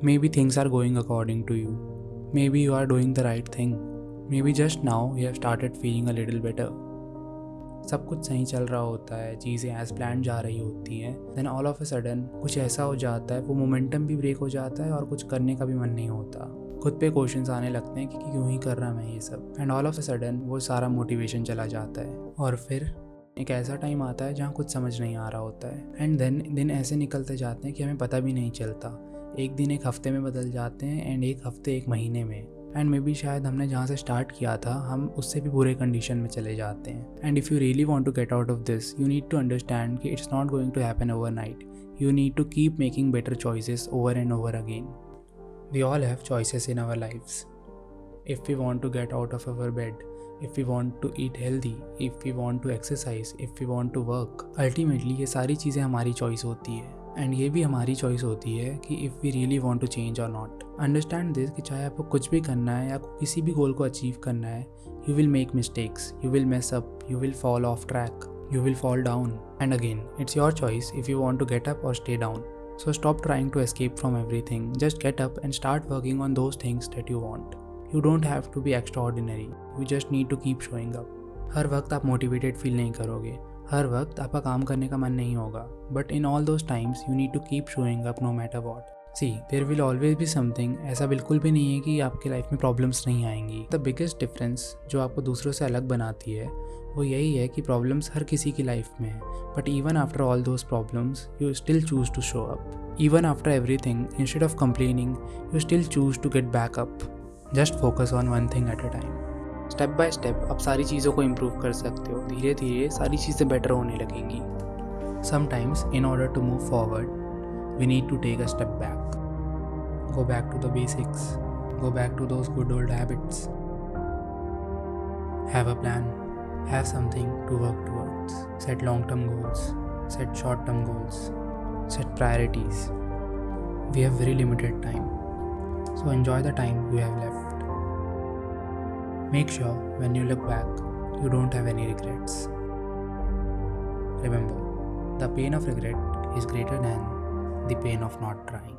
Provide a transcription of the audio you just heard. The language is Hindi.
Maybe things are going according to you. Maybe you are doing the right thing. Maybe just now you have started feeling a little better. सब कुछ सही चल रहा होता है, चीज़ें एज प्लान जा रही होती हैं, then all of a sudden कुछ ऐसा हो जाता है, वो मोमेंटम भी ब्रेक हो जाता है और कुछ करने का भी मन नहीं होता। खुद पे क्वेश्चंस आने लगते हैं कि क्यों ही कर रहा मैं ये सब, and all of a sudden वो सारा मोटिवेशन चला जाता है। और फिर एक ऐसा टाइम आता है जहाँ कुछ समझ नहीं आ रहा होता है, एंड देन दिन ऐसे निकलते जाते हैं कि हमें पता भी नहीं चलता। एक दिन एक हफ्ते में बदल जाते हैं, एंड एक हफ्ते एक महीने में, एंड मे बी शायद हमने जहाँ से स्टार्ट किया था हम उससे भी बुरे कंडीशन में चले जाते हैं। And if you really want to get out of this, you need to understand कि it's not going to happen overnight. You need to keep making better choices over and over again. We all have choices in our lifes. If we want to get out of our bed, if we want to eat healthy, if we want to exercise, if we want to work, ultimately ये सारी चीज़ें हमारी चॉइस होती है, एंड ये भी हमारी चॉइस होती है कि if we really want to change or not. Understand this कि चाहे आपको कुछ भी करना है या किसी भी गोल को अचीव करना है, you will make mistakes, you will mess up, you will fall of track, you will fall down, and again it's your choice if you want to get up or stay down. So stop trying to escape from everything, just get up and start working on those things that you want. You don't have to be extraordinary, you just need to keep showing up. हर वक्त आप मोटिवेटेड फील नहीं करोगे, हर वक्त आपका काम करने का मन नहीं होगा, but in all those times you need to keep showing up no matter what. See there will always be something, ऐसा बिल्कुल भी नहीं है कि आपकी लाइफ में प्रॉब्लम्स नहीं आएंगी। द बिगेस्ट डिफरेंस जो आपको दूसरों से अलग बनाती है वो यही है कि प्रॉब्लम्स हर किसी की लाइफ में है, but even after all those problems you still choose to show up. Even after everything, instead of complaining, you still choose to get back up. Just focus on one thing at a time. Step by step आप सारी चीज़ों को इम्प्रूव कर सकते हो, धीरे धीरे सारी चीज़ें बेटर होने लगेंगी। Sometimes in order to move forward we need to take a step back. Go back to the basics. Go back to those good old habits. Have a plan. Have something to work towards. Set long-term goals. Set short-term goals. Set priorities. We have very limited time, so enjoy the time you have left. Make sure when you look back, you don't have any regrets. Remember, the pain of regret is greater than the pain of not trying.